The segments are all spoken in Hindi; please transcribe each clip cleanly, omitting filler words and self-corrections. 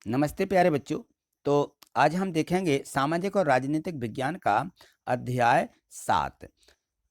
नमस्ते प्यारे बच्चों। तो आज हम देखेंगे सामाजिक और राजनीतिक विज्ञान का अध्याय 7।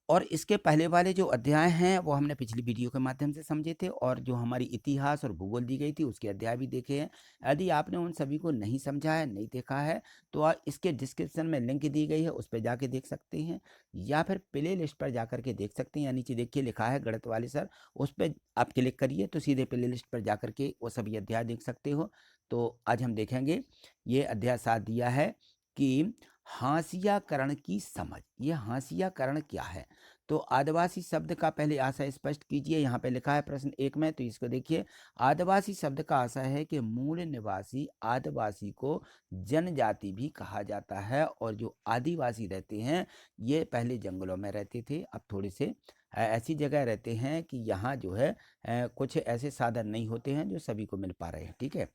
और इसके पहले वाले जो अध्याय हैं वो हमने पिछली वीडियो के माध्यम से समझे थे, और जो हमारी इतिहास और भूगोल दी गई थी उसके अध्याय भी देखे हैं। यदि आपने उन सभी को नहीं समझा है, नहीं देखा है, तो इसके डिस्क्रिप्शन में लिंक दी गई है, उस पर जाके देख सकते हैं, या फिर प्ले लिस्ट पर जा करके देख सकते हैं। या नीचे देखिए लिखा है गणित वाले सर, उस पर आप क्लिक करिए तो सीधे प्ले लिस्ट पर जा करके वो सभी अध्याय देख सकते हो। तो आज हम देखेंगे ये अध्याय 7 दिया है कि हाशियाकरण की समझ। ये हाशियाकरण क्या है? तो आदिवासी शब्द का पहले आशय स्पष्ट कीजिए। यहाँ पे लिखा है प्रश्न 1 में, तो इसको देखिए। आदिवासी शब्द का आशय है कि मूल निवासी आदिवासी को जनजाति भी कहा जाता है, और जो आदिवासी रहते हैं ये पहले जंगलों में रहते थे, अब थोड़े से ऐसी जगह रहते हैं कि यहाँ जो है कुछ ऐसे साधन नहीं होते हैं जो सभी को मिल पा रहे हैं। ठीक है,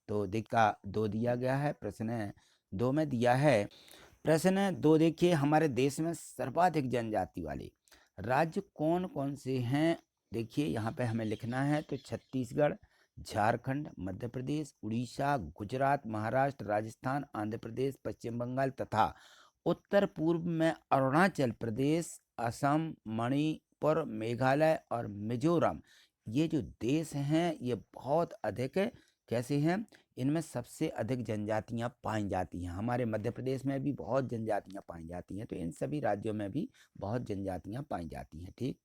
तो देखा 2 दिया गया है। प्रश्न 2 में दिया है, प्रश्न 2 देखिए, हमारे देश में सर्वाधिक जनजाति वाले राज्य कौन कौन से हैं? देखिए यहाँ पे हमें लिखना है, तो छत्तीसगढ़, झारखंड, मध्य प्रदेश, उड़ीसा, गुजरात, महाराष्ट्र, राजस्थान, आंध्र प्रदेश, पश्चिम बंगाल तथा उत्तर पूर्व में अरुणाचल प्रदेश, असम, मणिपुर, मेघालय और मिजोरम। ये जो देश हैं ये बहुत अधिक कैसे हैं, इनमें सबसे अधिक जनजातियां पाई जाती हैं। हमारे मध्य प्रदेश में भी बहुत जनजातियां पाई जाती हैं, तो इन सभी राज्यों में भी बहुत जनजातियां पाई जाती हैं। ठीक,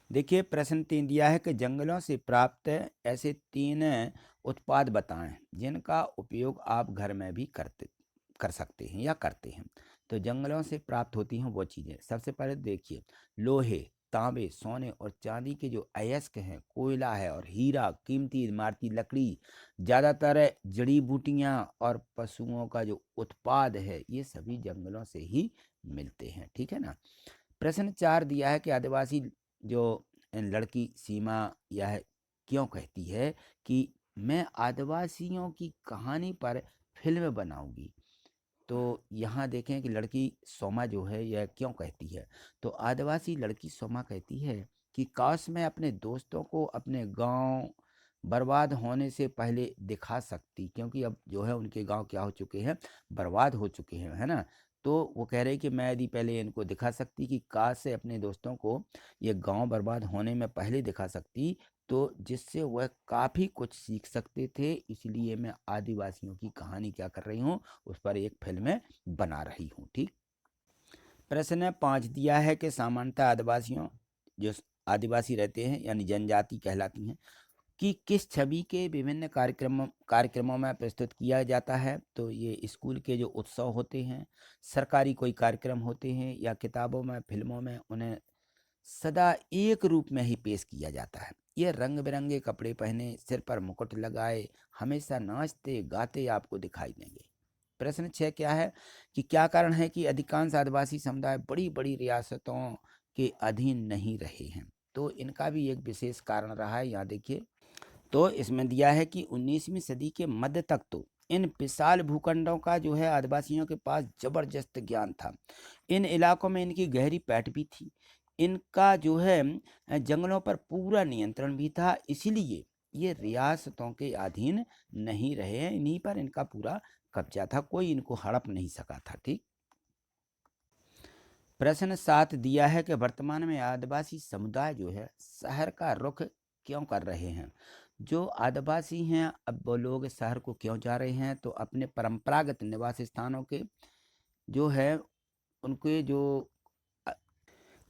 देखिए प्रश्न 3 दिया है कि जंगलों से प्राप्त ऐसे 3 उत्पाद बताएं जिनका उपयोग आप घर में भी कर सकते हैं या करते हैं। तो जंगलों से प्राप्त होती हैं वो चीज़ें, सबसे पहले देखिए, लोहे, तांबे, सोने और चांदी के जो अयस्क हैं, कोयला है और हीरा, कीमती इमारती लकड़ी, ज़्यादातर जड़ी बूटियाँ और पशुओं का जो उत्पाद है ये सभी जंगलों से ही मिलते हैं। ठीक है ना। प्रश्न 4 दिया है कि आदिवासी जो लड़की सीमा यह क्यों कहती है कि मैं आदिवासियों की कहानी पर फिल्म बनाऊंगी। तो यहाँ देखें कि लड़की सोमा जो है यह क्यों कहती है। तो आदिवासी लड़की सोमा कहती है कि काश मैं अपने दोस्तों को अपने गांव बर्बाद होने से पहले दिखा सकती, क्योंकि अब जो है उनके गांव क्या हो चुके हैं, बर्बाद हो चुके हैं, है ना। तो वो कह रहे हैं कि मैं यदि पहले इनको दिखा सकती, कि काश से अपने दोस्तों को ये गांव बर्बाद होने में पहले दिखा सकती, तो जिससे वह काफ़ी कुछ सीख सकते थे। इसलिए मैं आदिवासियों की कहानी क्या कर रही हूँ, उस पर एक फिल्म बना रही हूँ। ठीक, प्रश्न 5 दिया है कि सामान्यतः आदिवासियों जो आदिवासी रहते हैं यानी जनजाति कहलाती हैं कि किस छवि के विभिन्न कार्यक्रमों में प्रस्तुत किया जाता है। तो ये स्कूल के जो उत्सव होते हैं, सरकारी कोई कार्यक्रम होते हैं, या किताबों में, फिल्मों में उन्हें सदा एक रूप में ही पेश किया जाता है। ये रंग बिरंगे कपड़े पहने, सिर पर मुकुट लगाए, हमेशा नाचते गाते आपको दिखाई देंगे। प्रश्न 6 क्या है कि क्या कारण है कि अधिकांश आदिवासी समुदाय बड़ी बड़ी रियासतों के अधीन नहीं रहे हैं? तो इनका भी एक विशेष कारण रहा है, यहाँ देखिए। तो इसमें दिया है कि 19वीं सदी के मध्य तक तो इन विशाल भूखंडों का जो है आदिवासियों के पास जबरदस्त ज्ञान था। इन इलाकों में इनकी गहरी पैठ भी थी। इनका जो है जंगलों पर पूरा नियंत्रण भी था, इसलिए ये रियासतों के अधीन नहीं रहे हैं। इन्हीं पर इनका पूरा कब्जा था, कोई इनको हड़प नहीं सका था। ठीक, प्रश्न 7 दिया है कि वर्तमान में आदिवासी समुदाय जो है शहर का रुख क्यों कर रहे हैं? जो आदिवासी हैं अब वो लोग शहर को क्यों जा रहे हैं? तो अपने परंपरागत निवास स्थानों के जो है उनके जो अ,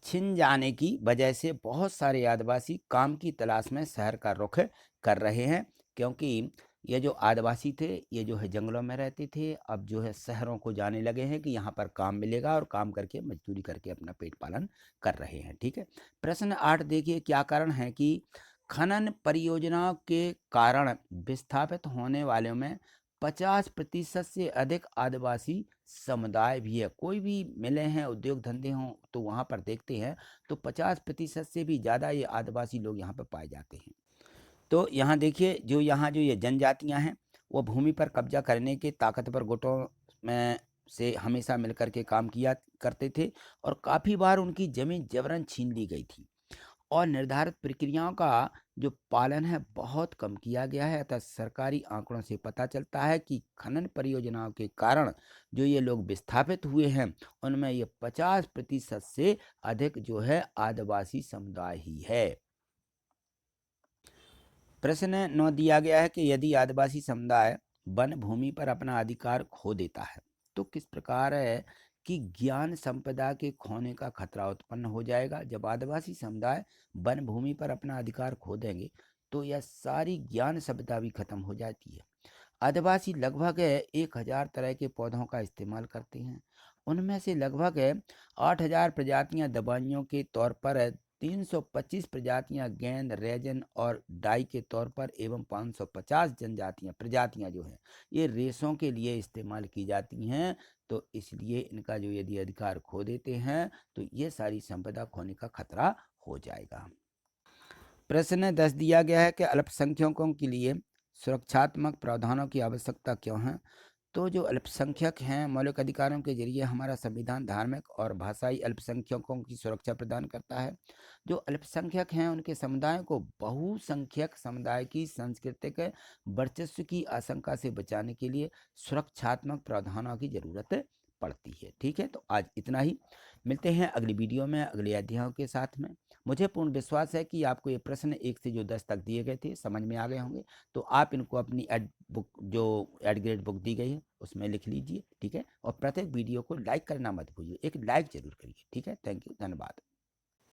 छिन जाने की वजह से बहुत सारे आदिवासी काम की तलाश में शहर का रुख कर रहे हैं, क्योंकि ये जो आदिवासी थे ये जो है जंगलों में रहते थे, अब जो है शहरों को जाने लगे हैं कि यहाँ पर काम मिलेगा, और काम करके मजदूरी करके अपना पेट पालन कर रहे हैं। ठीक है, प्रश्न 8 देखिए, क्या कारण है कि खनन परियोजनाओं के कारण विस्थापित होने वालों में 50% से अधिक आदिवासी समुदाय भी है? कोई भी मिले हैं, उद्योग धंधे हों, तो वहाँ पर देखते हैं तो 50% से भी ज़्यादा ये आदिवासी लोग यहाँ पर पाए जाते हैं। तो यहाँ देखिए, जो यहाँ जो ये जनजातियाँ हैं वो भूमि पर कब्जा करने के ताकतवर गुटों में से हमेशा मिलकर के काम किया करते थे, और काफ़ी बार उनकी ज़मीन जबरन छीन ली गई थी। और निर्धारित प्रक्रियाओं का जो पालन है बहुत कम किया गया है। अतः सरकारी आंकड़ों से पता चलता है कि खनन परियोजनाओं के कारण जो ये लोग विस्थापित हुए हैं उनमें ये 50% से अधिक जो है आदिवासी समुदाय ही है। प्रश्न 9 दिया गया है कि यदि आदिवासी समुदाय वन भूमि पर अपना अधिकार खो देता है तो किस प्रकार है कि ज्ञान संपदा के खोने का खतरा उत्पन्न हो जाएगा। जब आदिवासी समुदाय वन भूमि पर अपना अधिकार खो देंगे तो यह सारी ज्ञान संपदा भी खत्म हो जाती है। आदिवासी लगभग 1000 तरह के पौधों का इस्तेमाल करते हैं। उनमें से लगभग 8000 प्रजातियां दवाइयों के तौर पर, 325 प्रजातियां गेंद, रेजन और डाई के तौर पर एवं 550 प्रजातियां जो हैं ये रेशों के लिए इस्तेमाल की जाती हैं। तो इसलिए इनका जो यदि अधिकार खो देते हैं तो ये सारी संपदा खोने का खतरा हो जाएगा। प्रश्न 10 दिया गया है कि अल्पसंख्यकों के लिए सुरक्षात्मक प्रावधानों की आवश्यकता क्यों है। तो जो अल्पसंख्यक हैं मौलिक अधिकारों के जरिए हमारा संविधान धार्मिक और भाषाई अल्पसंख्यकों की सुरक्षा प्रदान करता है। जो अल्पसंख्यक हैं उनके समुदाय को बहुसंख्यक समुदाय की सांस्कृतिक वर्चस्व की आशंका से बचाने के लिए सुरक्षात्मक प्रावधानों की जरूरत पड़ती है। ठीक है, तो आज इतना ही। मिलते हैं अगली वीडियो में अगले अध्यायों के साथ में। मुझे पूर्ण विश्वास है कि आपको ये प्रश्न 1 से जो 10 तक दिए गए थे समझ में आ गए होंगे। तो आप इनको अपनी एड बुक जो एड ग्रेड बुक दी गई है उसमें लिख लीजिए। ठीक है, और प्रत्येक वीडियो को लाइक करना मत भूलिए, एक लाइक जरूर करिए। ठीक है, थैंक यू, धन्यवाद।